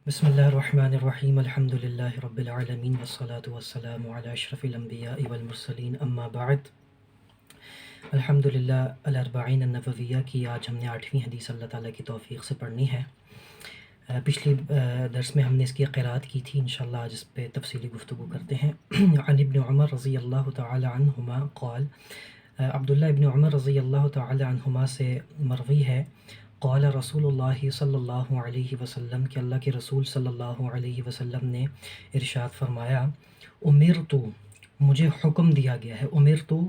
بسم اللہ الرحمن الرحیم الحمد للہ رب العالمین والصلاة والسلام علی اشرف الانبیاء والمرسلین اما بعد۔ الحمد للہ الاربعین النوویہ کی آج ہم نے 8ویں حدیث اللہ تعالیٰ کی توفیق سے پڑھنی ہے۔ پچھلی درس میں ہم نے اس کی قرأت کی تھی، انشاءاللہ آج اس پہ تفصیلی گفتگو کرتے ہیں۔ عن ابن عمر رضی اللہ تعالی عنہما قال، عبداللہ ابن عمر رضی اللہ تعالی عنہما سے مروی ہے، قال رسول اللہ صلی اللہ علیہ وسلم کہ اللہ کے رسول صلی اللہ علیہ وسلم نے ارشاد فرمایا، امرتو مجھے حکم دیا گیا ہے۔ امرتو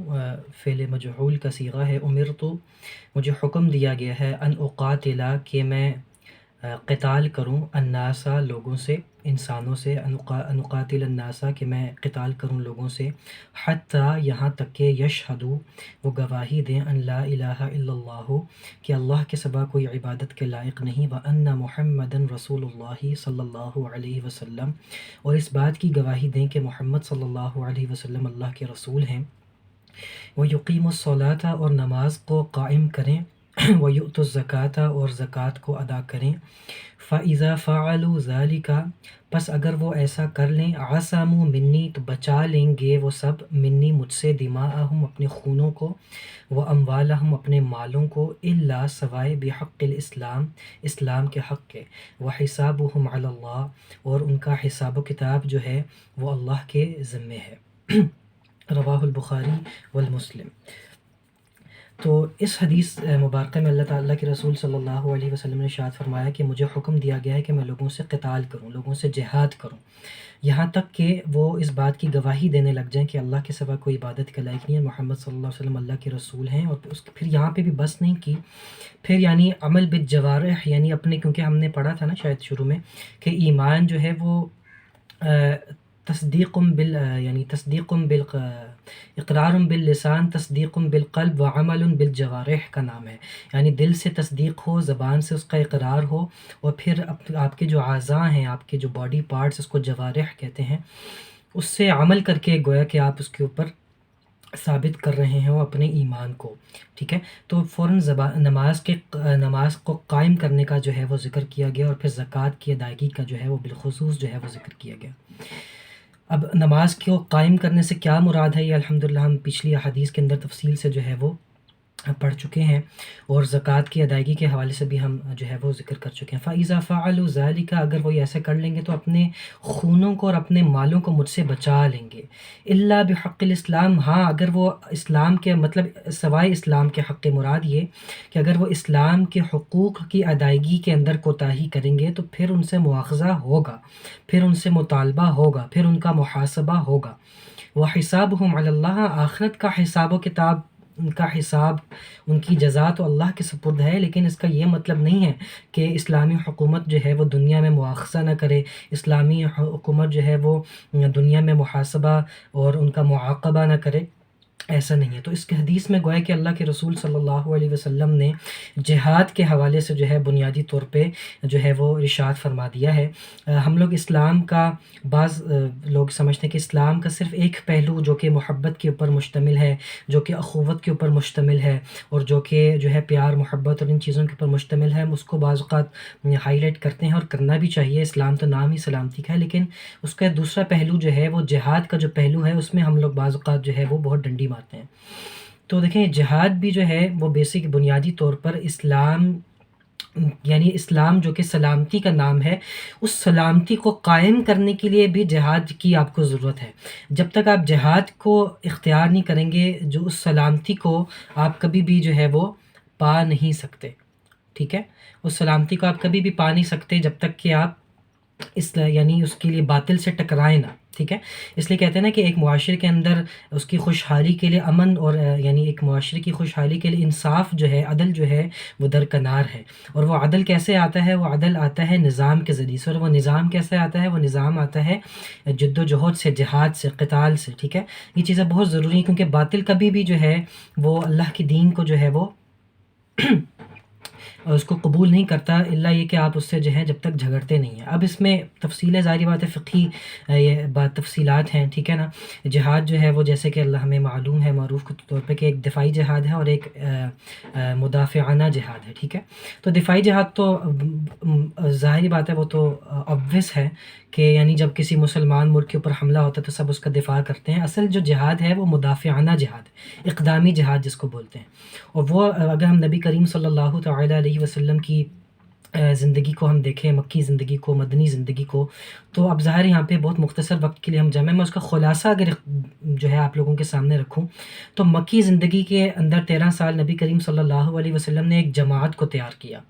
فعل مجعول کا صیغہ ہے۔ امرتو مجھے حکم دیا گیا ہے، ان اقاتلا کہ میں قتال کروں، الناسا لوگوں سے، انسانوں سے، ان اقاتل الناسا کہ میں قتال کروں لوگوں سے، حتیٰ یہاں تک کہ یشہدو وہ گواہی دیں، ان لا الہ الا اللہ کہ اللہ کے سوا کوئی عبادت کے لائق نہیں، وان محمدًا رسول اللہ صلی اللہ علیہ وسلم اور اس بات کی گواہی دیں کہ محمد صلی اللہ علیہ وسلم اللہ کے رسول ہیں، ویقیموا الصلاۃ اور نماز کو قائم کریں، ویؤتوا الزکوٰۃ اور زکوٰۃ کو ادا کریں، فاذا فعلوا ذلک پس اگر وہ ایسا کر لیں، عصموا منی تو بچا لیں گے وہ سب، منی مجھ سے، دماءہم اپنے خونوں کو، واموالہم اپنے مالوں کو، الا سوائے بحق الاسلام اسلام کے حق کے، وحسابہم علی اللہ اور ان کا حساب و کتاب جو ہے وہ اللہ کے ذمے ہے۔ رواہ البخاری والمسلم۔ تو اس حدیث مبارکہ میں اللہ تعالیٰ کے رسول صلی اللہ علیہ وسلم نے ارشاد فرمایا کہ مجھے حکم دیا گیا ہے کہ میں لوگوں سے قتال کروں، لوگوں سے جہاد کروں، یہاں تک کہ وہ اس بات کی گواہی دینے لگ جائیں کہ اللہ کے سوا کوئی عبادت کے لائق نہیں ہے، محمد صلی اللہ علیہ وسلم اللہ کے رسول ہیں۔ اور پھر یہاں پہ بھی بس نہیں کی، پھر یعنی عمل بالجوارح، یعنی اپنے، کیونکہ ہم نے پڑھا تھا نا شاید شروع میں کہ ایمان جو ہے وہ تصدیق یعنی تصدیق اقرار باللسان، تصدیق بالقلب، وعمل بالجوارح کا نام ہے، یعنی دل سے تصدیق ہو، زبان سے اس کا اقرار ہو، اور پھر آپ کے جو اعضاء ہیں، آپ کے جو باڈی پارٹس، اس کو جوارح کہتے ہیں، اس سے عمل کر کے گویا کہ آپ اس کے اوپر ثابت کر رہے ہیں وہ اپنے ایمان کو، ٹھیک ہے۔ تو فوراً نماز کو قائم کرنے کا جو ہے وہ ذکر کیا گیا، اور پھر زکوٰۃ کی ادائیگی کا جو ہے وہ بالخصوص جو ہے وہ ذکر کیا گیا۔ اب نماز کو قائم کرنے سے کیا مراد ہے، یہ الحمدللہ ہم پچھلی احادیث کے اندر تفصیل سے جو ہے وہ پڑھ چکے ہیں، اور زکوٰۃ کی ادائیگی کے حوالے سے بھی ہم جو ہے وہ ذکر کر چکے ہیں۔ فَإِذَا فَعَلُوا ذَلِكَ اگر وہ ایسے کر لیں گے تو اپنے خونوں کو اور اپنے مالوں کو مجھ سے بچا لیں گے، الا بحق الاسلام ہاں اگر وہ اسلام کے مطلب سوائے اسلام کے حق، مراد یہ کہ اگر وہ اسلام کے حقوق کی ادائیگی کے اندر کوتاہی کریں گے تو پھر ان سے مواخذہ ہوگا، پھر ان سے مطالبہ ہوگا، پھر ان کا محاسبہ ہوگا۔ وحسابہم علی اللہ آخرت کا حساب و کتاب، ان کا حساب، ان کی جزا تو اللہ کے سپرد ہے، لیکن اس کا یہ مطلب نہیں ہے کہ اسلامی حکومت جو ہے وہ دنیا میں مواخذہ نہ کرے، اسلامی حکومت جو ہے وہ دنیا میں محاسبہ اور ان کا معاقبہ نہ کرے، ایسا نہیں ہے۔ تو اس کے حدیث میں گویا کہ اللہ کے رسول صلی اللہ علیہ وسلم نے جہاد کے حوالے سے جو ہے بنیادی طور پہ جو ہے وہ ارشاد فرما دیا ہے۔ ہم لوگ اسلام کا، بعض لوگ سمجھتے ہیں کہ اسلام کا صرف ایک پہلو جو کہ محبت کے اوپر مشتمل ہے، جو کہ اخوت کے اوپر مشتمل ہے، اور جو کہ جو ہے پیار، محبت اور ان چیزوں کے اوپر مشتمل ہے، ہم اس کو بعض اوقات ہائی لائٹ کرتے ہیں، اور کرنا بھی چاہیے، اسلام تو نام ہی سلامتی کا ہے، لیکن اس کا دوسرا پہلو جو ہے وہ جہاد کا جو پہلو ہے، اس میں ہم لوگ بعض اوقات جو ہے وہ بہت ڈنڈی مارتے ہیں۔ تو دیکھیں جہاد بھی جو ہے وہ بیسک بنیادی طور پر اسلام، یعنی اسلام جو کہ سلامتی کا نام ہے، اس سلامتی کو قائم کرنے کے لیے بھی جہاد کی آپ کو ضرورت ہے۔ جب تک آپ جہاد کو اختیار نہیں کریں گے، جو اس سلامتی کو آپ کبھی بھی جو ہے وہ پا نہیں سکتے، ٹھیک ہے۔ اس سلامتی کو آپ کبھی بھی پا نہیں سکتے جب تک کہ آپ یعنی اس کے لیے باطل سے ٹکرائیں نہ، ٹھیک ہے۔ اس لیے کہتے ہیں نا کہ ایک معاشرے کے اندر اس کی خوشحالی کے لیے امن، اور یعنی ایک معاشرے کی خوشحالی کے لیے انصاف جو ہے، عدل جو ہے وہ درکنار ہے۔ اور وہ عدل کیسے آتا ہے؟ وہ عدل آتا ہے نظام کے ذریعے سے، اور وہ نظام کیسے آتا ہے؟ وہ نظام آتا ہے جد و جہد سے، جہاد سے، قتال سے، ٹھیک ہے۔ یہ چیزیں بہت ضروری ہیں، کیونکہ باطل کبھی بھی جو ہے وہ اللہ کے دین کو جو ہے وہ اس کو قبول نہیں کرتا الا یہ کہ آپ اس سے جو ہے جب تک جھگڑتے نہیں ہیں۔ اب اس میں تفصیل ظاہری بات ہے، فقہی یہ بات تفصیلات ہیں، ٹھیک ہے نا۔ جہاد جو ہے وہ جیسے کہ اللہ ہمیں معلوم ہے معروف کے طور پہ کہ ایک دفاعی جہاد ہے اور ایک مدافعانہ جہاد ہے، ٹھیک ہے۔ تو دفاعی جہاد تو ظاہری بات ہے، وہ تو obvious ہے کہ یعنی جب کسی مسلمان ملک کے اوپر حملہ ہوتا ہے تو سب اس کا دفاع کرتے ہیں۔ اصل جو جہاد ہے وہ مدافعانہ جہاد ہے، اقدامی جہاد جس کو بولتے ہیں۔ اور وہ اگر ہم نبی کریم صلی اللہ تعالیٰ علیہ وسلم کی زندگی کو ہم دیکھیں، مکی زندگی کو، مدنی زندگی کو، تو اب ظاہر یہاں پہ بہت مختصر وقت کے لیے ہم جمع، میں اس کا خلاصہ اگر جو ہے آپ لوگوں کے سامنے رکھوں تو مکی زندگی کے اندر 13 سال نبی کریم صلی اللہ علیہ وسلم نے ایک جماعت کو تیار کیا،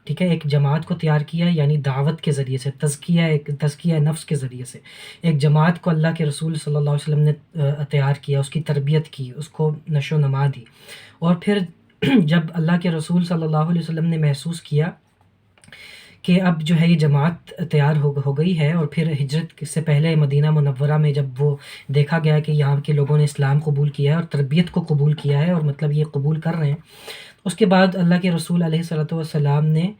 ٹھیک ہے، ایک جماعت کو تیار کیا، یعنی دعوت کے ذریعے سے، تزکیہ نفس کے ذریعے سے ایک جماعت کو اللہ کے رسول صلی اللہ علیہ وسلم نے تیار کیا، اس کی تربیت کی، اس کو نشو و نما دی۔ اور پھر جب اللہ کے رسول صلی اللہ علیہ وسلم نے محسوس کیا کہ اب جو ہے یہ جماعت تیار ہو گئی ہے، اور پھر ہجرت سے پہلے مدینہ منورہ میں جب وہ دیکھا گیا کہ یہاں کے لوگوں نے اسلام قبول کیا ہے اور تربیت کو قبول کیا ہے، اور مطلب یہ قبول کر رہے ہیں، اس کے بعد اللہ کے رسول علیہ الصلوۃ والسلام نے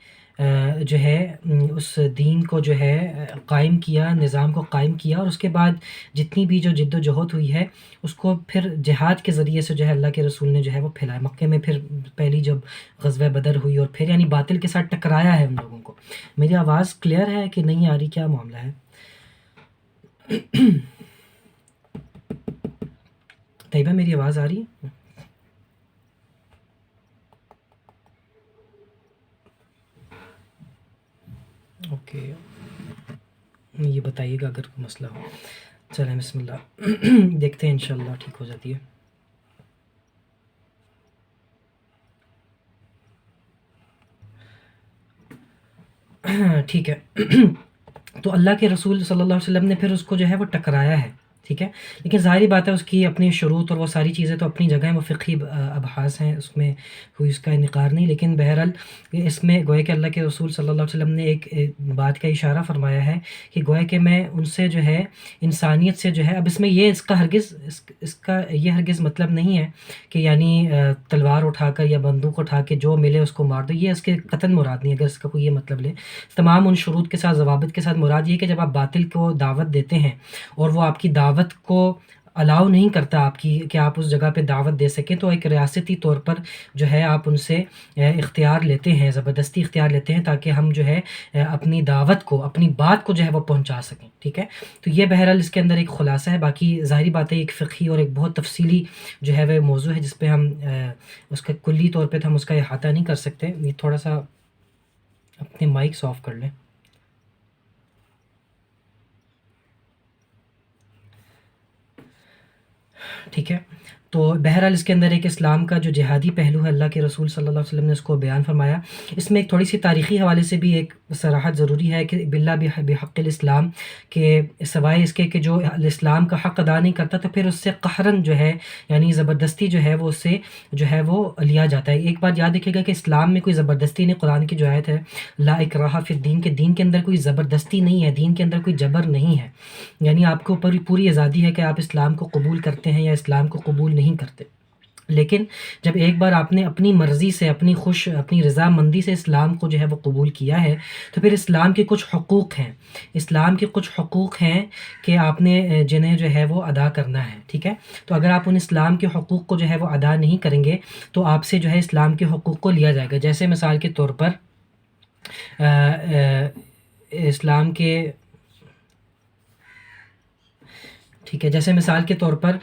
جو ہے اس دین کو جو ہے قائم کیا، نظام کو قائم کیا، اور اس کے بعد جتنی بھی جو جد و جہد ہوئی ہے اس کو پھر جہاد کے ذریعے سے جو ہے اللہ کے رسول نے جو ہے وہ پھیلایا۔ مکے میں پھر پہلی جب غزوہ بدر ہوئی اور پھر یعنی باطل کے ساتھ ٹکرایا ہے ان لوگوں کو۔ میری آواز کلیئر ہے کہ نہیں آ رہی، کیا معاملہ ہے؟ طیبہ میری آواز آ رہی ہے؟ اوکے، یہ بتائیے گا اگر کوئی مسئلہ ہو۔ چلیں بسم اللہ دیکھتے ہیں انشاءاللہ ٹھیک ہو جاتی ہے۔ ٹھیک ہے تو اللہ کے رسول صلی اللہ علیہ وسلم نے پھر اس کو جو ہے وہ ٹکرایا ہے، ٹھیک ہے، لیکن ظاہری بات ہے اس کی اپنی شروط اور وہ ساری چیزیں تو اپنی جگہ ہیں، وہ فقہی ابحاث ہیں، اس میں کوئی اس کا انکار نہیں، لیکن بہرحال اس میں گویا کہ اللہ کے رسول صلی اللہ علیہ وسلم نے ایک بات کا اشارہ فرمایا ہے کہ گویا کہ میں ان سے جو ہے انسانیت سے جو ہے، اب اس میں یہ اس کا یہ ہرگز مطلب نہیں ہے کہ یعنی تلوار اٹھا کر یا بندوق اٹھا کے جو ملے اس کو مار دو، یہ اس کے قطعاً مراد نہیں، اگر اس کا کوئی یہ مطلب لے۔ تمام ان شروط کے ساتھ، ضوابط کے ساتھ مراد یہ کہ جب آپ باطل کو دعوت دیتے ہیں اور وہ آپ کی دعوت کو الاؤ نہیں کرتا آپ کی کہ آپ اس جگہ پہ دعوت دے سکیں، تو ایک ریاستی طور پر جو ہے آپ ان سے اختیار لیتے ہیں، زبردستی اختیار لیتے ہیں تاکہ ہم جو ہے اپنی دعوت کو، اپنی بات کو جو ہے وہ پہنچا سکیں، ٹھیک ہے۔ تو یہ بہرحال اس کے اندر ایک خلاصہ ہے، باقی ظاہری بات ہے ایک فقہی اور ایک بہت تفصیلی جو ہے وہ موضوع ہے جس پہ ہم اس کا کلی طور پہ تو ہم اس کا احاطہ نہیں کر سکتے۔ یہ تھوڑا سا اپنے مائکس آف کر لیں۔ ٹھیک ہے، تو بہرحال اس کے اندر ایک اسلام کا جو جہادی پہلو ہے، اللہ کے رسول صلی اللہ علیہ وسلم نے اس کو بیان فرمایا۔ اس میں ایک تھوڑی سی تاریخی حوالے سے بھی ایک صراحت ضروری ہے کہ باللہ بحق الاسلام، کہ سوائے اس کے کہ جو الاسلام کا حق ادا نہیں کرتا تو پھر اس سے قہراً جو ہے یعنی زبردستی جو ہے وہ اس سے جو ہے وہ لیا جاتا ہے۔ ایک بات یاد رکھیے گا کہ اسلام میں کوئی زبردستی نہیں، قرآن کی جو آیت ہے لا اکراہ فی الدین، کے دین کے اندر کوئی زبردستی نہیں ہے، دین کے اندر کوئی جبر نہیں ہے، یعنی آپ کے اوپر پوری آزادی ہے کہ آپ اسلام کو قبول کرتے ہیں یا اسلام کو قبول نہیں کرتے۔ لیکن جب ایک بار آپ نے اپنی مرضی سے، اپنی رضامندی سے اسلام کو جو ہے وہ قبول کیا ہے تو پھر اسلام کے کچھ حقوق ہیں، اسلام کے کچھ حقوق ہیں کہ آپ نے جنہیں جو ہے وہ ادا کرنا ہے، ٹھیک ہے۔ تو اگر آپ ان اسلام کے حقوق کو جو ہے وہ ادا نہیں کریں گے تو آپ سے جو ہے اسلام کے حقوق کو لیا جائے گا۔ جیسے مثال کے طور پر اسلام کے، ٹھیک ہے، جیسے مثال کے طور پر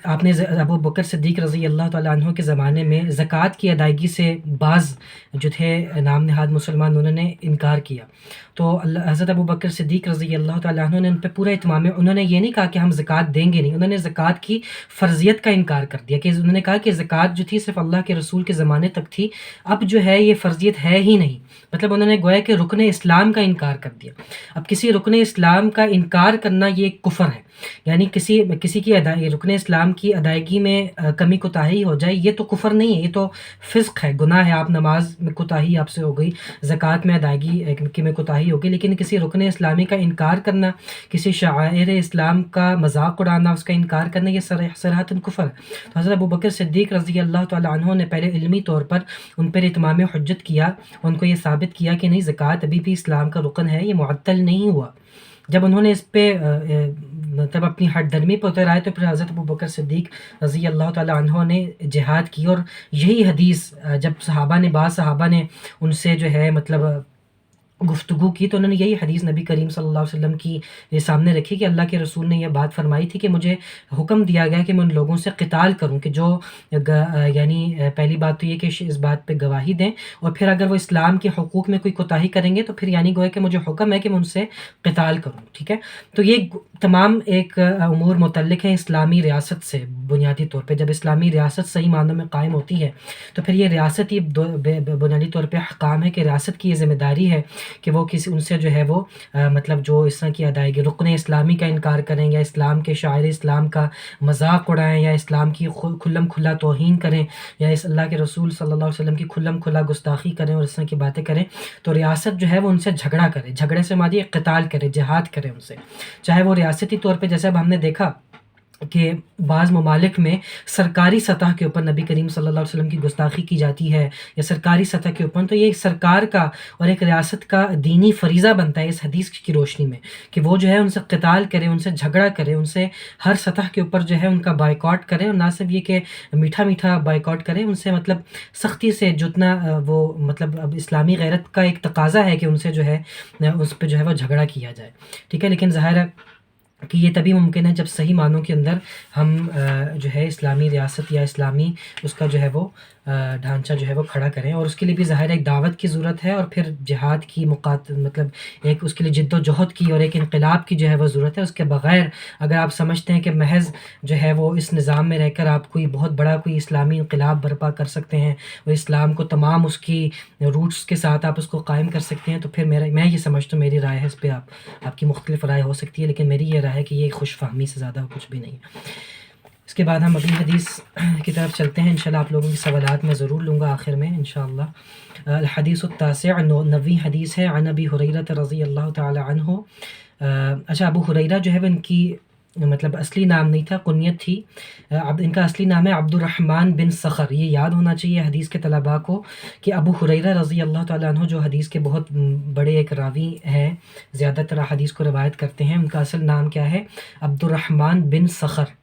آپ نے ابو بکر صدیق رضی اللہ تعالیٰ عنہ کے زمانے میں زکوٰۃ کی ادائیگی سے بعض جو تھے نام نہاد مسلمان انہوں نے انکار کیا، تو حضرت ابو بکر صدیق رضی اللہ تعالیٰ عنہ نے ان پہ پورا اہتمام ہے، انہوں نے یہ نہیں کہا کہ ہم زکوٰۃ دیں گے نہیں، انہوں نے زکوٰۃ کی فرضیت کا انکار کر دیا، کہ انہوں نے کہا کہ زکوٰۃ جو تھی صرف اللہ کے رسول کے زمانے تک تھی، اب جو ہے یہ فرضیت ہے ہی نہیں، مطلب انہوں نے گویا کہ رکن اسلام کا انکار کر دیا۔ اب کسی رکن اسلام کا انکار کرنا یہ ایک کفر ہے، یعنی کسی کی رکن اسلام کی ادائیگی میں کمی کوتاہی ہو جائے، یہ تو کفر نہیں ہے، یہ تو فسق ہے، گناہ ہے۔ آپ نماز میں کوتاہی آپ سے ہو گئی، زکوٰۃ میں ادائیگی کی میں کوتاہی ہو گئی، لیکن کسی رکن اسلامی کا انکار کرنا، کسی شعائر اسلام کا مذاق اڑانا، اس کا انکار کرنا، یہ صراحتاً کفر ہے۔ تو حضرت ابوبکر صدیق رضی اللہ تعالیٰ عنہ نے پہلے علمی طور پر ان پر اتمام حجت کیا، ان کو یہ ثابت کیا کہ نہیں، زکوٰۃ ابھی بھی اسلام کا رکن ہے، یہ معطل نہیں ہوا۔ جب انہوں نے اس پہ مطلب اپنی ہٹ درمی پہ اتر آئے، تو پھر حضرت ابوبکر صدیق رضی اللہ تعالیٰ عنہ نے جہاد کی، اور یہی حدیث جب بعض صحابہ نے ان سے جو ہے مطلب گفتگو کی، تو انہوں نے یہی حدیث نبی کریم صلی اللہ علیہ وسلم کی سامنے رکھی کہ اللہ کے رسول نے یہ بات فرمائی تھی کہ مجھے حکم دیا گیا کہ میں ان لوگوں سے قتال کروں کہ جو یعنی پہلی بات تو یہ کہ اس بات پہ گواہی دیں، اور پھر اگر وہ اسلام کے حقوق میں کوئی کوتاہی کریں گے تو پھر یعنی گویا کہ مجھے حکم ہے کہ میں ان سے قتال کروں، ٹھیک ہے۔ تو یہ تمام ایک امور متعلق ہیں اسلامی ریاست سے بنیادی طور پہ۔ جب اسلامی ریاست صحیح معنوں میں قائم ہوتی ہے تو پھر یہ ریاست ہی بنیادی طور پہ احکام ہے کہ ریاست کی یہ ذمہ داری ہے کہ وہ ان سے جو ہے وہ مطلب جو اس طرح کی ادائیگی رکن اسلامی کا انکار کریں، یا اسلام کے شاعر اسلام کا مذاق اڑائیں، یا اسلام کی کھلم کھلا توہین کریں، یا اس اللہ کے رسول صلی اللہ علیہ وسلم کی کھلم کھلا گستاخی کریں اور اس طرح کی باتیں کریں، تو ریاست جو ہے وہ ان سے جھگڑا کرے، جھگڑے سے مراد یہ قتال کرے، جہاد کرے ان سے، چاہے وہ ریاستی طور پہ، جیسے اب ہم نے دیکھا کہ بعض ممالک میں سرکاری سطح کے اوپر نبی کریم صلی اللہ علیہ وسلم کی گستاخی کی جاتی ہے، یا سرکاری سطح کے اوپر، تو یہ ایک سرکار کا اور ایک ریاست کا دینی فریضہ بنتا ہے اس حدیث کی روشنی میں کہ وہ جو ہے ان سے قتال کرے، ان سے جھگڑا کرے، ان سے ہر سطح کے اوپر جو ہے ان کا بائیکاٹ کرے، اور نہ صرف یہ کہ میٹھا میٹھا بائیکاٹ کرے، ان سے مطلب سختی سے جتنا وہ مطلب اب اسلامی غیرت کا ایک تقاضا ہے کہ ان سے جو ہے اس پہ جو ہے وہ جھگڑا کیا جائے، ٹھیک ہے۔ لیکن ظاہر ہے کہ یہ تبھی ممکن ہے جب صحیح معنوں کے اندر ہم جو ہے اسلامی ریاست یا اسلامی اس کا جو ہے وہ ڈھانچہ جو ہے وہ کھڑا کریں، اور اس کے لیے بھی ظاہر ایک دعوت کی ضرورت ہے، اور پھر جہاد کی مطلب ایک اس کے لیے جد و جہد کی اور ایک انقلاب کی جو ہے وہ ضرورت ہے۔ اس کے بغیر اگر آپ سمجھتے ہیں کہ محض جو ہے وہ اس نظام میں رہ کر آپ کوئی بہت بڑا کوئی اسلامی انقلاب برپا کر سکتے ہیں اور اسلام کو تمام اس کی روٹس کے ساتھ آپ اس کو قائم کر سکتے ہیں، تو پھر میں یہ سمجھتا ہوں، میری رائے ہے اس پہ، آپ کی مختلف رائے ہو سکتی ہے، لیکن میری یہ رائے ہے کہ یہ خوش فہمی سے زیادہ کچھ بھی نہیں ہے۔ اس کے بعد ہم اگلی حدیث کی طرف چلتے ہیں، انشاءاللہ آپ لوگوں کی سوالات میں ضرور لوں گا آخر میں انشاءاللہ۔ الحدیث التاسع، 90ویں حدیث ہے، عن ابی ہریرہ رضی اللہ تعالی عنہ۔ اچھا، ابو ہریرہ جو ہے وہ ان کی مطلب اصلی نام نہیں تھا، کنیت تھی۔ ان کا اصلی نام ہے عبد الرحمن بن صخر۔ یہ یاد ہونا چاہیے حدیث کے طلباء کو کہ ابو ہریرہ رضی اللہ تعالیٰ عنہ جو حدیث کے بہت بڑے ایک راوی ہیں، زیادہ تر حدیث کو روایت کرتے ہیں، ان کا اصل نام کیا ہے؟ عبد الرحمن بن صخر،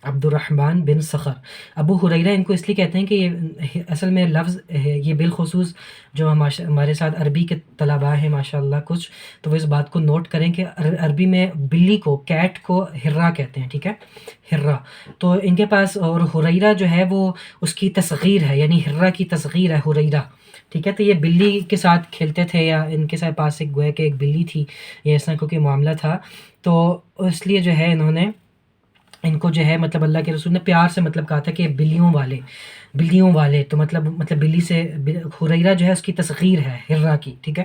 عبد الرحمن بن صخر۔ ابو ہریرہ ان کو اس لیے کہتے ہیں کہ یہ اصل میں لفظ ہے، یہ بالخصوص جو ہمارے ساتھ عربی کے طلباء ہیں ماشاءاللہ کچھ، تو وہ اس بات کو نوٹ کریں کہ عربی میں بلی کو، کیٹ کو ہرا کہتے ہیں، ٹھیک ہے، ہرا۔ تو ان کے پاس، اور ہریرہ جو ہے وہ اس کی تصغیر ہے، یعنی ہرا کی تصغیر ہے ہریرہ، ٹھیک ہے۔ تو یہ بلی کے ساتھ کھیلتے تھے، یا ان کے ساتھ پاس ایک گویا کہ ایک بلی تھی، یہ ایسا کوئی معاملہ تھا، تو اس لیے جو ہے انہوں نے ان کو جو ہے مطلب اللہ کے رسول نے پیار سے مطلب کہا تھا کہ بلیوں والے، تو مطلب بلی سے ہریرہ جو ہے اس کی تصغیر ہے ہرا کی، ٹھیک ہے۔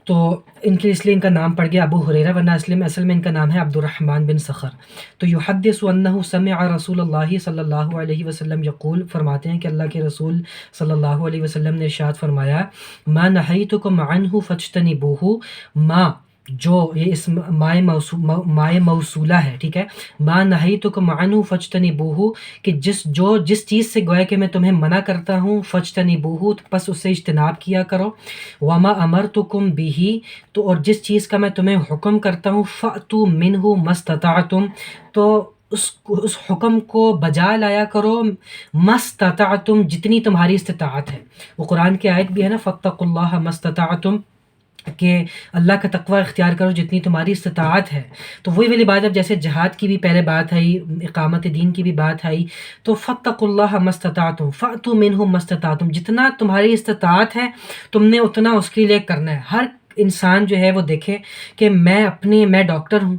تو ان کے اس لیے ان کا نام پڑ گیا ابو ہریرہ، ورنہ اصل میں ان کا نام ہے عبد الرحمن بن صخر۔ تو یحدث انہ سمع رسول اللہ صلی اللہ علیہ وسلم یقول، فرماتے ہیں کہ اللہ کے رسول صلی اللہ علیہ وسلم نے ارشاد فرمایا، ما نہیتکم عنہ فاجتنبوہ، ما جو یہ اسم مائے موصولہ ہے، ٹھیک ہے، ما نہیتکم عنہ فاجتنبوہ، کہ جس چیز سے گویا کہ میں تمہیں منع کرتا ہوں، فاجتنبوہ، پس اس سے اجتناب کیا کرو، وما امرتکم بہ، تو اور جس چیز کا میں تمہیں حکم کرتا ہوں، فأتوا منہ ما استطعتم، تو اس حکم کو بجا لایا کرو، ما استطعتم، جتنی تمہاری استطاعت ہے۔ وہ قرآن کی آیت بھی ہے نا، فاتقوا اللہ ما استطعتم، کہ اللہ کا تقوی اختیار کرو جتنی تمہاری استطاعت ہے۔ تو وہی والی بات، اب جیسے جہاد کی بھی پہلے بات آئی، اقامت دین کی بھی بات آئی، تو فاتقوا اللہ ما استطعتم فأتوا منہ ما استطعتم، جتنا تمہاری استطاعت ہے تم نے اتنا اس کے لیے کرنا ہے۔ انسان جو ہے وہ دیکھے کہ میں ڈاکٹر ہوں،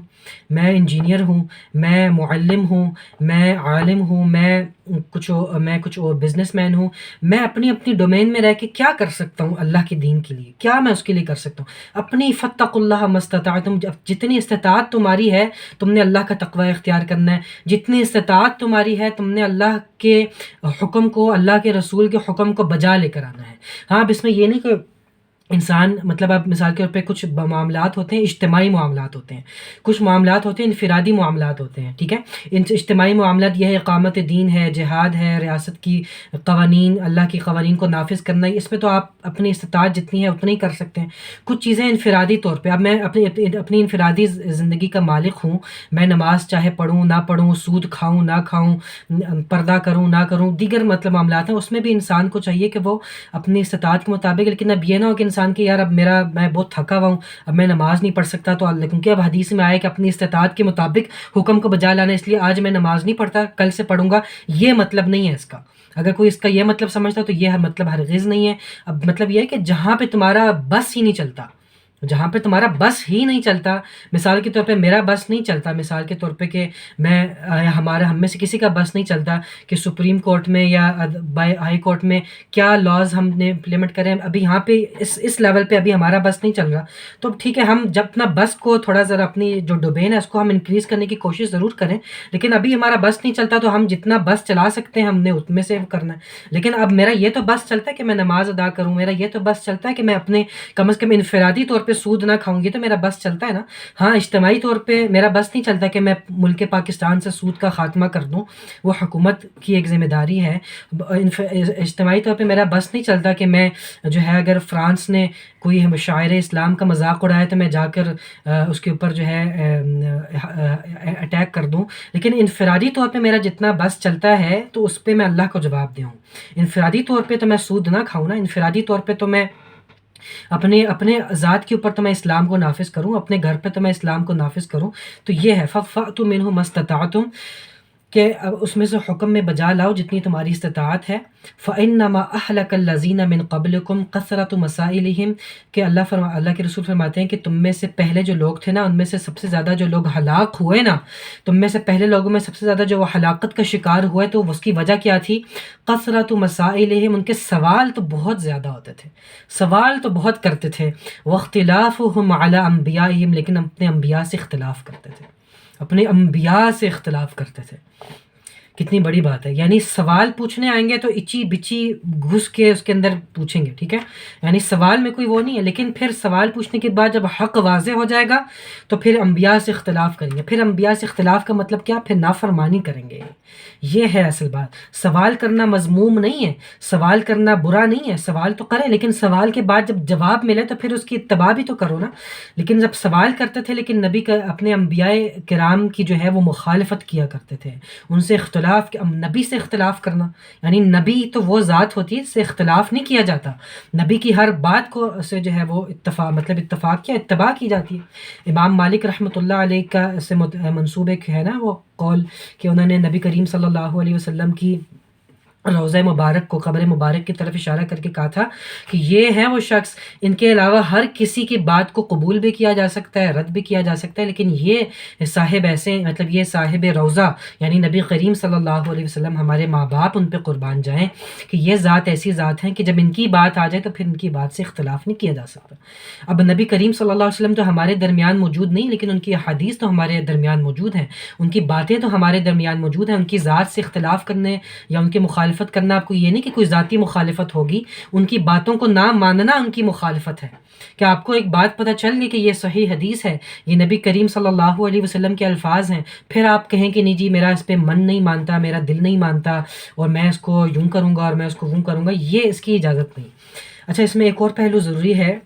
میں انجینئر ہوں، میں معلم ہوں، میں عالم ہوں، میں کچھ اور بزنس مین ہوں، میں اپنی ڈومین میں رہ کے کیا کر سکتا ہوں اللہ کے دین کے لیے، کیا میں اس کے لیے کر سکتا ہوں؟ اپنی فاتقوا اللہ ما استطعتم، جتنی استطاعت تمہاری ہے تم نے اللہ کا تقوی اختیار کرنا ہے، جتنی استطاعت تمہاری ہے تم نے اللہ کے حکم کو، اللہ کے رسول کے حکم کو بجا لے کر آنا ہے۔ ہاں اب اس میں یہ نہیں کہ انسان مطلب اب مثال کے طور پہ کچھ معاملات ہوتے ہیں اجتماعی معاملات ہوتے ہیں، کچھ معاملات ہوتے ہیں انفرادی معاملات ہوتے ہیں، ٹھیک ہے؟ ان اجتماعی معاملات یہ ہے اقامت دین ہے، جہاد ہے، ریاست کی قوانین، اللہ کی قوانین کو نافذ کرنا ہے، اس پہ تو آپ اپنی استطاعت جتنی ہے اتنی ہی کر سکتے ہیں۔ کچھ چیزیں انفرادی طور پہ، اب میں اپنی انفرادی زندگی کا مالک ہوں، میں نماز چاہے پڑھوں نہ پڑھوں، سود کھاؤں نہ کھاؤں، پردہ کروں نہ کروں، دیگر مطلب معاملات ہیں، اس میں بھی انسان کو چاہیے کہ وہ اپنی استطاعت کے مطابق، لیکن اب یہ نہ ہو کہ انسان کہ یار اب میں بہت تھکا ہوا ہوں، اب میں نماز نہیں پڑھ سکتا، تو کیونکہ اب حدیث میں آیا کہ اپنی استطاعت کے مطابق حکم کو بجا لانا، اس لیے آج میں نماز نہیں پڑھتا کل سے پڑھوں گا، یہ مطلب نہیں ہے اس کا۔ اگر کوئی اس کا یہ مطلب سمجھتا تو یہ مطلب ہرگز نہیں ہے۔ اب مطلب یہ ہے کہ جہاں پہ تمہارا بس ہی نہیں چلتا، جہاں پہ تمہارا بس ہی نہیں چلتا، مثال کے طور پہ میرا بس نہیں چلتا، مثال کے طور پہ کہ ہم میں سے کسی کا بس نہیں چلتا کہ سپریم کورٹ میں یا ہائی کورٹ میں کیا لاز ہم نے امپلیمنٹ کریں، ابھی یہاں پہ اس لیول پہ ابھی ہمارا بس نہیں چل رہا، تو ٹھیک ہے ہم جب اپنا بس کو تھوڑا ذرا اپنی جو ڈومین ہے اس کو ہم انکریز کرنے کی کوشش ضرور کریں، لیکن ابھی ہمارا بس نہیں چلتا تو ہم جتنا بس چلا سکتے ہیں ہم نے اتنے سے کرنا ہے۔ لیکن اب میرا یہ تو بس چلتا ہے کہ میں نماز ادا کروں، میرا یہ تو بس چلتا ہے کہ میں اپنے کم از کم انفرادی طور پہ سود نہ کھاؤں گی، تو میرا بس چلتا ہے نا۔ ہاں اجتماعی طور پہ میرا بس نہیں چلتا کہ میں ملک پاکستان سے سود کا خاتمہ کر دوں، وہ حکومت کی ایک ذمہ داری ہے۔ اجتماعی طور پہ میرا بس نہیں چلتا کہ میں جو ہے اگر فرانس نے کوئی شاعر اسلام کا مذاق اڑایا تو میں جا کر اس کے اوپر جو ہے اٹیک کر دوں، لیکن انفرادی طور پہ میرا جتنا بس چلتا ہے تو اس پہ میں اللہ کو جواب دوں۔ انفرادی طور پہ تو میں سود نہ کھاؤں نا، انفرادی طور پہ تو میں اپنے ذات کے اوپر تو میں اسلام کو نافذ کروں، اپنے گھر پہ تو میں اسلام کو نافذ کروں۔ تو یہ ہے فَأْتُوا مِنْهُ مَا اسْتَطَعْتُمْ، کہ اس میں سے حکم میں بجا لاؤ جتنی تمہاری استطاعت ہے۔ فَإِنَّمَا أَهْلَكَ الَّذِينَ مِن قَبْلِكُمْ كَثْرَةُ مَسَائِلِهِمْ، کہ اللہ کے رسول فرماتے ہیں کہ تم میں سے پہلے جو لوگ تھے نا، ان میں سے سب سے زیادہ جو لوگ ہلاک ہوئے نا، تم میں سے پہلے لوگوں میں سب سے زیادہ جو وہ ہلاکت کا شکار ہوئے، تو اس کی وجہ کیا تھی؟ كَثْرَةُ مَسَائِلِهِمْ، ان کے سوال تو بہت زیادہ ہوتے تھے، سوال تو بہت کرتے تھے۔ وَاخْتِلَافُهُمْ عَلَىٰ أَنْبِيَائِهِمْ، لیکن اپنے انبیاء سے اختلاف کرتے تھے، اپنے انبیاء سے اختلاف کرتے تھے۔ کتنی بڑی بات ہے، یعنی سوال پوچھنے آئیں گے تو اچی بچی گھس کے اس کے اندر پوچھیں گے، ٹھیک ہے؟ یعنی سوال میں کوئی وہ نہیں ہے، لیکن پھر سوال پوچھنے کے بعد جب حق واضح ہو جائے گا تو پھر انبیاء سے اختلاف کریں گے۔ پھر انبیاء سے اختلاف کا مطلب کیا؟ پھر نافرمانی کریں گے۔ یہ ہے اصل بات۔ سوال کرنا مذموم نہیں ہے، سوال کرنا برا نہیں ہے، سوال تو کریں، لیکن سوال کے بعد جب جواب ملے تو پھر اس کی اتباع بھی تو کرو نا۔ لیکن جب سوال کرتے تھے لیکن نبی کا اپنے انبیاء کرام کی جو ہے وہ مخالفت کیا کرتے تھے، ان سے اختلاف، نبی سے اختلاف کرنا، یعنی نبی تو وہ ذات ہوتی ہے جس سے اختلاف نہیں کیا جاتا، نبی کی ہر بات کو سے جو ہے وہ اتفاق کیا اتباع کی جاتی ہے۔ امام مالک رحمۃ اللہ علیہ کا سے منسوب ایک ہے نا وہ قول کہ انہوں نے نبی کریم صلی اللہ علیہ وسلم کی روضہ مبارک کو، قبر مبارک کی طرف اشارہ کر کے کہا تھا کہ یہ ہے وہ شخص، ان کے علاوہ ہر کسی کی بات کو قبول بھی کیا جا سکتا ہے، رد بھی کیا جا سکتا ہے، لیکن یہ صاحب ایسے مطلب یہ صاحب روضہ یعنی نبی کریم صلی اللہ علیہ وسلم، ہمارے ماں باپ ان پہ قربان جائیں، کہ یہ ذات ایسی ذات ہیں کہ جب ان کی بات آ جائے تو پھر ان کی بات سے اختلاف نہیں کیا جا سکتا۔ اب نبی کریم صلی اللہ علیہ وسلم تو ہمارے درمیان موجود نہیں، لیکن ان کی احادیث تو ہمارے درمیان موجود ہیں، ان کی باتیں تو ہمارے درمیان موجود ہیں۔ ان کی ذات سے اختلاف کرنے یا ان کی مخالفت کرنا، آپ کو یہ نہیں کہ کوئی ذاتی مخالفت ہوگی، ان کی باتوں کو نہ ماننا ان کی مخالفت ہے۔ کہ آپ کو ایک بات پتہ چل گئی کہ یہ صحیح حدیث ہے، یہ نبی کریم صلی اللہ علیہ وسلم کے الفاظ ہیں، پھر آپ کہیں کہ نہیں جی میرا اس پہ من نہیں مانتا، میرا دل نہیں مانتا، اور میں اس کو یوں کروں گا اور میں اس کو ووں کروں گا، یہ اس کی اجازت نہیں۔ اچھا، اس میں ایک اور پہلو ضروری ہے،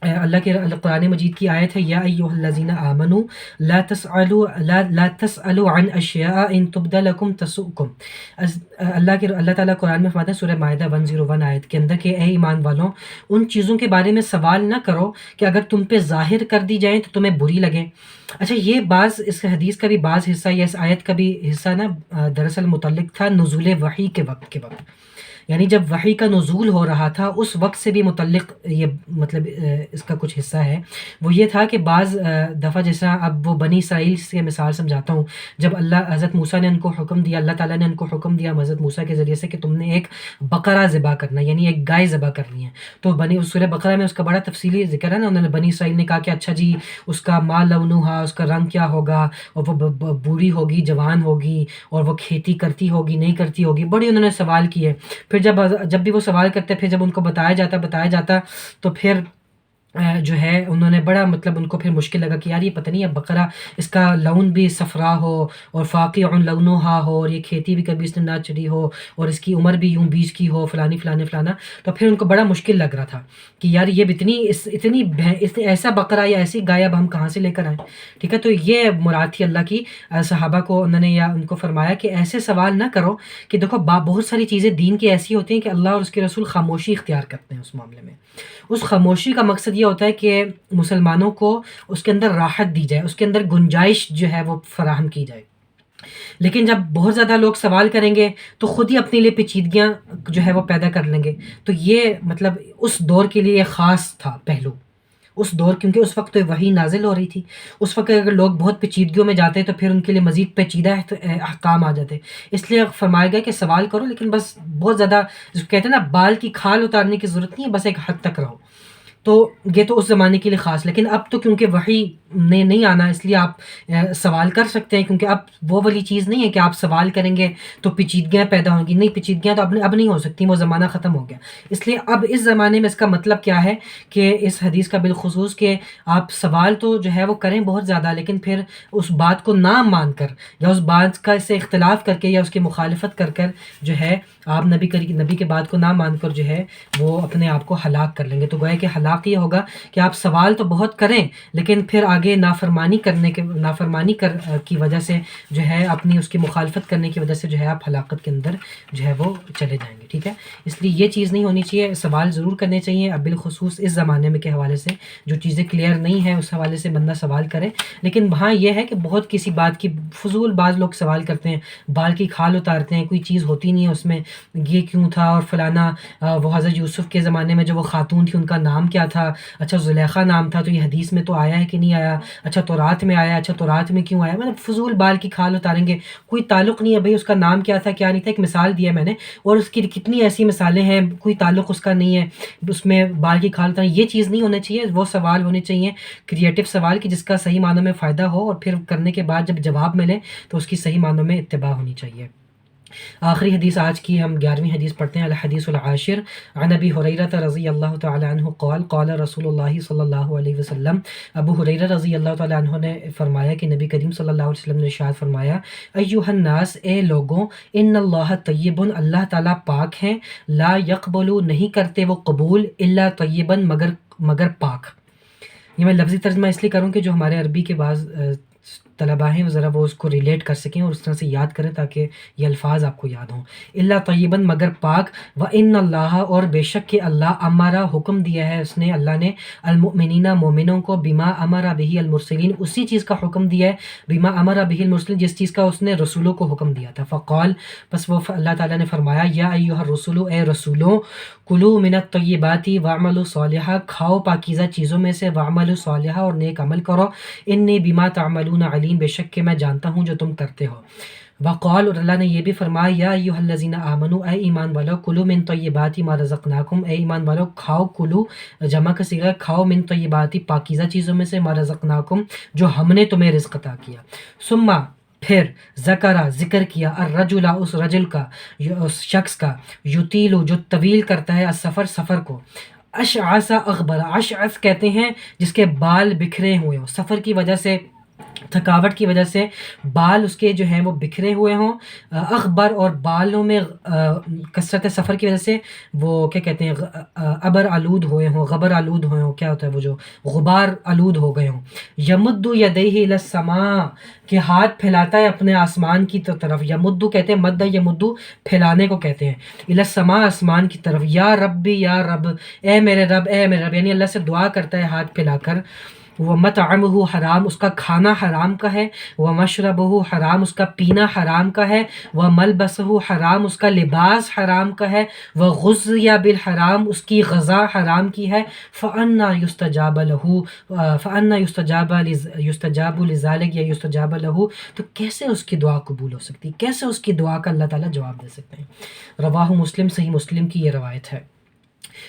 اللہ کے قرآن مجید کی آیت ہے، یا ایھا الذین آمنوا لا تسألوا عن اشیاء ان تبد لکم تسؤکم۔ اللہ تعالیٰ قرآن میں فرماتا ہے سورہ مائدہ 101 آیت کے اندر کہ اے ایمان والوں، ان چیزوں کے بارے میں سوال نہ کرو کہ اگر تم پہ ظاہر کر دی جائیں تو تمہیں بری لگیں۔ اچھا، یہ اس حدیث کا بھی بعض حصہ یا اس آیت کا بھی حصہ نا دراصل متعلق تھا نزول وحی کے وقت یعنی جب وحی کا نزول ہو رہا تھا اس وقت سے بھی متعلق یہ مطلب اس کا کچھ حصہ ہے، وہ یہ تھا کہ بعض دفعہ جیسا اب وہ بنی اسرائیل سے مثال سمجھاتا ہوں، جب اللہ حضرت موسیٰ نے ان کو حکم دیا، اللہ تعالیٰ نے ان کو حکم دیا حضرت موسیٰ کے ذریعے سے کہ تم نے ایک بقرہ ذبح کرنا ہے، یعنی ایک گائے ذبح کرنی ہے، تو سورہ بقرہ میں اس کا بڑا تفصیلی ذکر ہے نا، انہوں نے بنی اسرائیل نے کہا کہ اچھا جی اس کا ما لونھا، اس کا رنگ کیا ہوگا، اور وہ بوڑھی ہوگی، جوان ہوگی، اور وہ کھیتی کرتی ہوگی نہیں کرتی ہوگی، بڑی انہوں نے سوال کیے. پھر جب بھی وہ سوال کرتے، پھر جب ان کو بتایا جاتا تو پھر جو ہے انہوں نے بڑا مطلب ان کو پھر مشکل لگا کہ یار یہ پتہ نہیں ہے بقرہ اس کا لون بھی صفرا ہو اور فاقع لونھا ہو، اور یہ کھیتی بھی کبھی اس نے نہ چڑی ہو، اور اس کی عمر بھی یوں بیچ کی ہو، فلانا. تو پھر ان کو بڑا مشکل لگ رہا تھا کہ یار یہ اتنی ایسا بقرہ یا ایسی گائے اب ہم کہاں سے لے کر آئیں. ٹھیک ہے، تو یہ مراد تھی اللہ کی. صحابہ کو انہوں نے یا ان کو فرمایا کہ ایسے سوال نہ کرو، کہ دیکھو بہت ساری چیزیں دین کی ایسی ہوتی ہیں کہ اللہ اور اس کے رسول خاموشی اختیار کرتے ہیں اس معاملے میں. اس خاموشی کا مقصد یہ ہوتا ہے کہ مسلمانوں کو اس کے اندر راحت دی جائے، اس کے اندر گنجائش جو ہے وہ فراہم کی جائے. لیکن جب بہت زیادہ لوگ سوال کریں گے تو خود ہی اپنے لیے پیچیدگیاں جو ہے وہ پیدا کر لیں گے. تو یہ مطلب اس دور کے لیے خاص تھا پہلو، اس دور، کیونکہ اس وقت تو وحی نازل ہو رہی تھی. اس وقت اگر لوگ بہت پیچیدگیوں میں جاتے تو پھر ان کے لیے مزید پیچیدہ احکام آ جاتے. اس لیے فرمایا گیا کہ سوال کرو، لیکن بس بہت زیادہ جو کہتے ہیں نا بال کی کھال اتارنے کی ضرورت نہیں ہے، بس ایک حد تک رہو. تو یہ تو اس زمانے کے لیے خاص. لیکن اب تو کیونکہ وحی نے نہیں آنا، اس لیے آپ سوال کر سکتے ہیں، کیونکہ اب وہ والی چیز نہیں ہے کہ آپ سوال کریں گے تو پیچیدگیاں پیدا ہوں گی. نہیں، پیچیدگیاں تو اب نہیں ہو سکتی، وہ زمانہ ختم ہو گیا. اس لیے اب اس زمانے میں اس کا مطلب کیا ہے کہ اس حدیث کا بالخصوص کہ آپ سوال تو جو ہے وہ کریں بہت زیادہ، لیکن پھر اس بات کو نہ مان کر یا اس بات کا سے اختلاف کر کے یا اس کی مخالفت کر جو ہے آپ نبی کے بات کو نہ مان کر جو ہے وہ اپنے آپ کو ہلاک کر لیں گے. تو گویا کہ ہلاک یہ ہوگا کہ آپ سوال تو بہت کریں، لیکن پھر آگے نافرمانی کی وجہ سے جو ہے اپنی اس کی مخالفت کرنے کی وجہ سے جو ہے آپ ہلاکت کے اندر جو ہے وہ چلے جائیں گے. ٹھیک ہے، اس لیے یہ چیز نہیں ہونی چاہیے. سوال ضرور کرنے چاہیے، اب بالخصوص اس زمانے میں کے حوالے سے جو چیزیں کلیئر نہیں ہیں اس حوالے سے بندہ سوال کرے. لیکن وہاں یہ ہے کہ بہت کسی بات کی فضول بعض لوگ سوال کرتے ہیں، بال کی کھال اتارتے ہیں، کوئی چیز ہوتی نہیں ہے اس میں، یہ کیوں تھا، اور فلانا وہ حضرت یوسف کے زمانے میں جو وہ خاتون تھی ان کا نام کیا تھا، اچھا زلیخا نام تھا، تو یہ حدیث میں تو آیا ہے کہ نہیں آیا، اچھا تورات میں آیا، اچھا تورات میں کیوں آیا. مطلب فضول بال کی کھال اتاریں گے، کوئی تعلق نہیں ہے بھائی اس کا نام کیا تھا کیا نہیں تھا. ایک مثال دیا میں نے، اور اس کی کتنی ایسی مثالیں ہیں کوئی تعلق اس کا نہیں ہے، اس میں بال کی کھال اتاریں. یہ چیز نہیں ہونا چاہیے. وہ سوال ہونے چاہیے کریٹو سوال کہ جس کا صحیح معنوں میں فائدہ ہو، اور پھر کرنے کے بعد جب جواب ملے تو اس کی صحیح معنوں میں اتباع ہونی چاہیے. آخری حدیث آج کی ہم 11ویں حدیث پڑھتے ہیں. الحدیث العاشر عن ابی ہریرہ رضی اللہ تعالی عنہ قال قال رسول اللہ صلی اللہ علیہ وسلم. ابو ہریرہ رضی اللہ تعالی عنہ نے فرمایا کہ نبی کریم صلی اللہ علیہ وسلم نے ارشاد فرمایا، ایھا الناس، اے لوگوں، ان اللہ طیب، اللہ تعالیٰ پاک ہیں، لا یقبل، نہیں کرتے وہ قبول، الا طیبا، مگر پاک. یہ میں لفظی ترجمہ اس لیے کروں کہ جو ہمارے عربی کے بعض طلباء ہیں ذرا وہ اس کو ریلیٹ کر سکیں اور اس طرح سے یاد کریں تاکہ یہ الفاظ آپ کو یاد ہوں. الا طیبا، مگر پاک. وان اللہ، اور بے شک کہ اللہ، امرا، حکم دیا ہے اس نے، اللہ نے، المؤمنین، مومنوں کو، بما امر بہ المرسلین، اسی چیز کا حکم دیا ہے، بما امر بہ المرسلین، جس چیز کا اس نے رسولوں کو حکم دیا تھا. فقال، پس وہ اللہ تعالیٰ نے فرمایا، یا ایھا الرسول، اے رسولوں، کلوا من الطیبات واعملوا صالحا، کھاؤ پاکیزہ چیزوں میں سے، واعملوا صالحا، اور نیک عمل کرو، انی بما تعملون علیم، بے شک کہ میں جانتا ہوں جو تم کرتے ہو. وقال، اور اللہ نے یہ بھی فرمایا، یا ایھا الذین آمنوا، اے ایمان والو، کلوا من طیبات ما رزقناکم، اے ایمان والو کھاؤ، کلو جمع کا صیغہ، کھاؤ، من طیبات پاکیزہ چیزوں میں سے، ما رزقناکم جو ہم نے تمہیں رزق عطا کیا. ثم، پھر، ذکر کیا، الرجل، اس رجل کا، اس شخص کا، یطیل، جو طویل کرتا ہے، السفر، سفر کو، اشعث اغبر، اشعث کہتے ہیں جس کے بال بکھرے ہوئے ہوں، سفر کی وجہ سے، تھکاوٹ کی وجہ سے بال اس کے جو ہیں وہ بکھرے ہوئے ہوں، اخبر، اور بالوں میں کثرت سفر کی وجہ سے وہ کیا کہتے ہیں، ابر آلود ہوئے ہوں، غبر آلود ہوئے ہوں، کیا ہوتا ہے وہ جو غبار آلود ہو گئے ہوں. یمد یدیہ الی السماء، کہ ہاتھ پھیلاتا ہے اپنے آسمان کی طرف. یمدو کہتے ہیں، مد یمدو پھیلانے کو کہتے ہیں، الی السماء، آسمان کی طرف. یا ربی، یا رب، اے میرے رب، اے میرے رب، یعنی اللہ سے دعا کرتا ہے ہاتھ پھیلا کر. ومطعمہ حرام، اس کا کھانا حرام کا ہے، ومشربہ حرام، اس کا پینا حرام کا ہے، وملبسہ حرام، اس کا لباس حرام کا ہے، وغذی بالحرام، اس کی غذا حرام کی ہے، فأنا یستجاب لہ، فأنا یستجاب لذالک یا یستجاب لہ، تو کیسے اس کی دعا قبول ہو سکتی، کیسے اس کی دعا کا اللہ تعالیٰ جواب دے سکتے ہیں۔ رواہ مسلم، صحیح مسلم کی یہ روایت ہے۔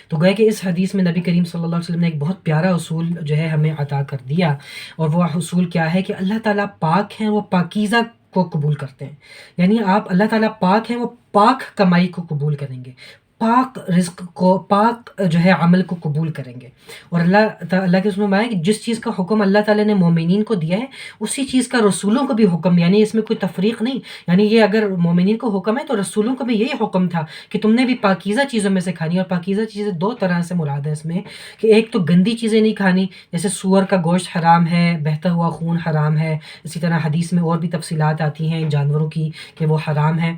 تو گویا کہ اس حدیث میں نبی کریم صلی اللہ علیہ وسلم نے ایک بہت پیارا اصول جو ہے ہمیں عطا کر دیا، اور وہ اصول کیا ہے کہ اللہ تعالیٰ پاک ہیں، وہ پاکیزہ کو قبول کرتے ہیں، یعنی آپ اللہ تعالیٰ پاک ہیں، وہ پاک کمائی کو قبول کریں گے، پاک رزق کو، پاک جو ہے عمل کو قبول کریں گے، اور اللہ کے اس میں ہے کہ جس چیز کا حکم اللہ تعالیٰ نے مومنین کو دیا ہے اسی چیز کا رسولوں کو بھی حکم، یعنی اس میں کوئی تفریق نہیں، یعنی یہ اگر مومنین کو حکم ہے تو رسولوں کو بھی یہی حکم تھا کہ تم نے بھی پاکیزہ چیزوں میں سے کھانی، اور پاکیزہ چیزیں دو طرح سے مراد ہے اس میں، کہ ایک تو گندی چیزیں نہیں کھانی، جیسے سور کا گوشت حرام ہے، بہتا ہوا خون حرام ہے، اسی طرح حدیث میں اور بھی تفصیلات آتی ہیں جانوروں کی کہ وہ حرام ہے،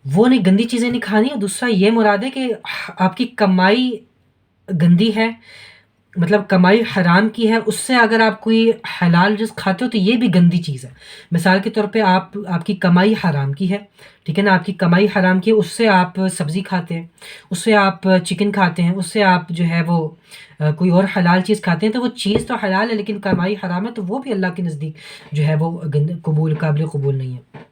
وہ نہیں، گندی چیزیں نہیں کھانی، اور دوسرا یہ مراد ہے کہ آپ کی کمائی گندی ہے، مطلب کمائی حرام کی ہے، اس سے اگر آپ کوئی حلال رزق کھاتے ہو تو یہ بھی گندی چیز ہے، مثال کے طور پہ آپ کی کمائی حرام کی ہے، ٹھیک ہے نا، آپ کی کمائی حرام کی ہے، اس سے آپ سبزی کھاتے ہیں، اس سے آپ چکن کھاتے ہیں، اس سے آپ جو ہے وہ کوئی اور حلال چیز کھاتے ہیں، تو وہ چیز تو حلال ہے لیکن کمائی حرام ہے، تو وہ بھی اللہ کے نزدیک جو ہے وہ قابل قبول نہیں ہے۔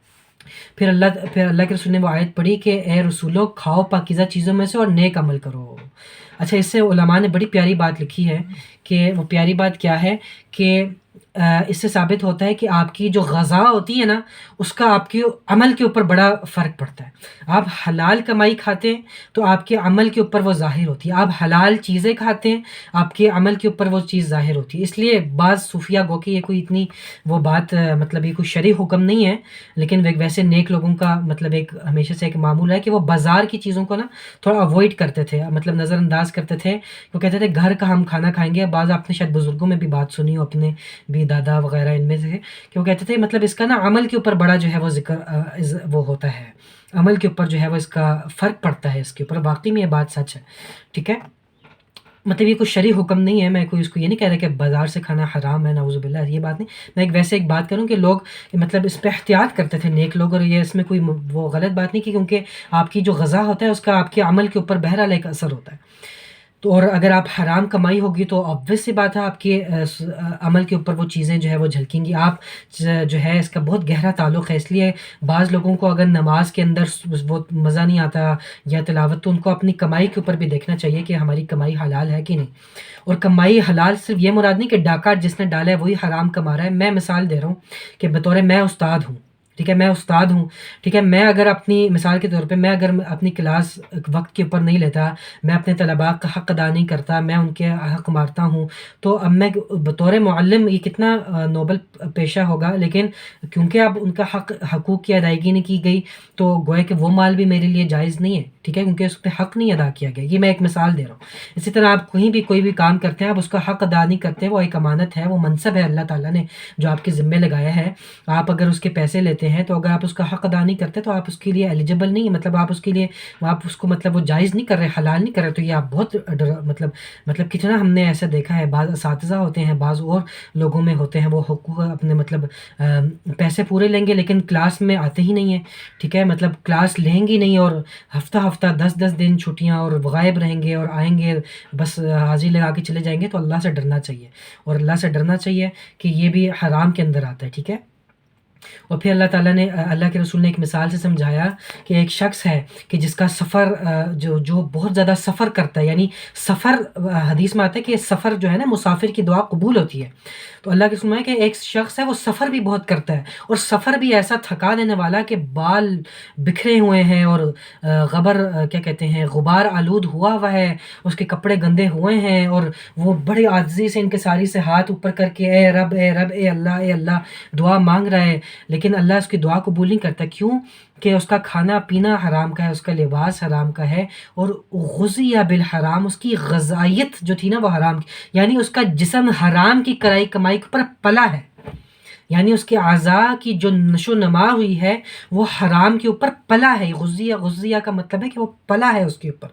پھر اللہ کے رسول نے وہ آیت پڑھی کہ اے رسولو، کھاؤ پاکیزہ چیزوں میں سے اور نیک عمل کرو۔ اچھا، اس سے علماء نے بڑی پیاری بات لکھی ہے، کہ وہ پیاری بات کیا ہے کہ اس سے ثابت ہوتا ہے کہ آپ کی جو غذا ہوتی ہے نا، اس کا آپ کے عمل کے اوپر بڑا فرق پڑتا ہے۔ آپ حلال کمائی کھاتے ہیں تو آپ کے عمل کے اوپر وہ ظاہر ہوتی ہے، آپ حلال چیزیں کھاتے ہیں آپ کے عمل کے اوپر وہ چیز ظاہر ہوتی ہے۔ اس لیے بعض صوفیہ گو کہ یہ کوئی اتنی وہ بات مطلب یہ کوئی شرعی حکم نہیں ہے، لیکن ویسے نیک لوگوں کا مطلب ایک ہمیشہ سے ایک معمول ہے کہ وہ بازار کی چیزوں کو نا تھوڑا اوائڈ کرتے تھے، مطلب نظر انداز کرتے تھے، وہ کہتے تھے گھر کا ہم کھانا کھائیں گے۔ بعض آپ نے شاید بزرگوں میں بھی بات سنی ہو، اپنے بھی دادا وغیرہ ان میں سے، کہ وہ کہتے تھے مطلب اس کا نا عمل کے اوپر بڑا جو ہے وہ ذکر وہ ہوتا ہے، عمل کے اوپر جو ہے وہ اس کا فرق پڑتا ہے، اس کے اوپر واقعی میں یہ بات سچ ہے، ٹھیک ہے، مطلب یہ کوئی شرعی حکم نہیں ہے، میں کوئی اس کو یہ نہیں کہہ رہا کہ بازار سے کھانا حرام ہے، نعوذ باللہ، یہ بات نہیں، میں ایک بات کروں کہ لوگ مطلب اس پہ احتیاط کرتے تھے نیک لوگ، اور یہ اس میں کوئی وہ غلط بات نہیں، کہ کیونکہ آپ کی جو غذا ہوتا ہے اس کا آپ کے عمل کے اوپر بہرحال ایک اثر ہوتا ہے، تو اور اگر آپ حرام کمائی ہوگی تو obvious سی بات ہے آپ کے عمل کے اوپر وہ چیزیں جو ہے وہ جھلکیں گی، آپ جو ہے اس کا بہت گہرا تعلق ہے، اس لیے بعض لوگوں کو اگر نماز کے اندر وہ مزہ نہیں آتا یا تلاوت، تو ان کو اپنی کمائی کے اوپر بھی دیکھنا چاہیے کہ ہماری کمائی حلال ہے کہ نہیں، اور کمائی حلال صرف یہ مراد نہیں کہ ڈاکہ جس نے ڈالا ہے وہی حرام کما رہا ہے۔ میں مثال دے رہا ہوں کہ بطور میں استاد ہوں، ٹھیک ہے، میں استاد ہوں، ٹھیک ہے، میں اگر اپنی مثال کے طور پہ میں اگر اپنی کلاس وقت کے اوپر نہیں لیتا، میں اپنے طلباء کا حق ادا نہیں کرتا، میں ان کے حق مارتا ہوں، تو اب میں بطور معلم یہ کتنا نوبل پیشہ ہوگا، لیکن کیونکہ اب ان کا حقوق کی ادائیگی نہیں کی گئی، تو گویا کہ وہ مال بھی میرے لیے جائز نہیں ہے، ٹھیک ہے، کیونکہ اس پہ حق نہیں ادا کیا گیا۔ یہ میں ایک مثال دے رہا ہوں۔ اسی طرح آپ کہیں بھی کوئی بھی کام کرتے ہیں، آپ اس کا حق ادا نہیں کرتے، وہ ایک امانت ہے، وہ منصب ہے اللہ تعالیٰ نے جو آپ کے ذمے لگایا ہے، آپ اگر اس کے پیسے لیتے ہیں تو اگر آپ اس کا حق ادا نہیں کرتے تو آپ اس کے لیے ایلیجبل نہیں ہے، مطلب آپ اس کے لیے آپ اس کو مطلب وہ جائز نہیں کر رہے، حلال نہیں کر رہے، تو یہ آپ بہت مطلب کتنا ہم نے ایسا دیکھا ہے، بعض اساتذہ ہوتے ہیں، بعض اور لوگوں میں ہوتے ہیں، وہ حقوق اپنے مطلب پیسے پورے لیں گے لیکن کلاس میں آتے ہی نہیں ہیں، ٹھیک ہے، مطلب کلاس لیں گی نہیں، اور ہفتہ 10 دن چھٹیاں اور غائب رہیں گے اور آئیں گے بس حاضری لگا کے چلے جائیں گے، تو اللہ سے ڈرنا چاہیے، اور اللہ سے ڈرنا چاہیے کہ یہ بھی حرام کے اندر آتا ہے، ٹھیک ہے۔ اور پھر اللہ تعالیٰ نے، اللہ کے رسول نے ایک مثال سے سمجھایا کہ ایک شخص ہے کہ جس کا سفر جو بہت زیادہ سفر کرتا ہے، یعنی سفر، حدیث میں آتا ہے کہ سفر جو ہے نا مسافر کی دعا قبول ہوتی ہے، تو اللہ کے رسول ہے کہ ایک شخص ہے وہ سفر بھی بہت کرتا ہے، اور سفر بھی ایسا تھکا دینے والا کہ بال بکھرے ہوئے ہیں اور کیا کہتے ہیں، غبار آلود ہوا ہے، اس کے کپڑے گندے ہوئے ہیں، اور وہ بڑی عاجزی سے انکساری سے ہاتھ اوپر کر کے اے رب اے رب اے اللہ اے اللہ دعا مانگ رہا ہے، لیکن اللہ اس کی دعا قبول نہیں کرتا، کیوں کہ اس کا کھانا پینا حرام کا ہے، اس کا لباس حرام کا ہے، اور غذی بالحرام، اس کی غذائیت جو تھی نا وہ حرام کی، یعنی اس کا جسم حرام کی کمائی کے اوپر پلا ہے، یعنی اس کے اعضاء کی جو نشو و نما ہوئی ہے وہ حرام کے اوپر پلا ہے. غذیہ غذیہ کا مطلب ہے کہ وہ پلا ہے اس کے اوپر،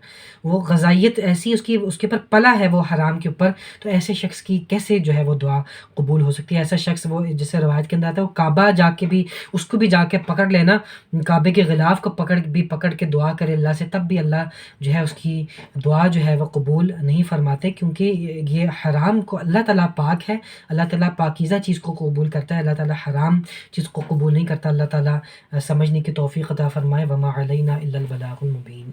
وہ غذائیت ایسی اس کے اوپر پلا ہے وہ حرام کے اوپر. تو ایسے شخص کی کیسے جو ہے وہ دعا قبول ہو سکتی ہے؟ ایسا شخص وہ جیسے روایت کے اندر آتا ہے وہ کعبہ جا کے بھی اس کو بھی جا کے پکڑ لینا، کعبے کے غلاف کو پکڑ کے دعا کرے اللہ سے، تب بھی اللہ جو ہے اس کی دعا جو ہے وہ قبول نہیں فرماتے، کیونکہ یہ حرام کو اللہ تعالیٰ پاک ہے، اللہ تعالیٰ پاکیزہ چیز کو قبول کرتا ہے، اللہ تعالیٰ حرام چیز کو قبول نہیں کرتا. اللہ تعالیٰ سمجھنے کی توفیق عطا فرمائے. وما علینا الا البلاغ المبین.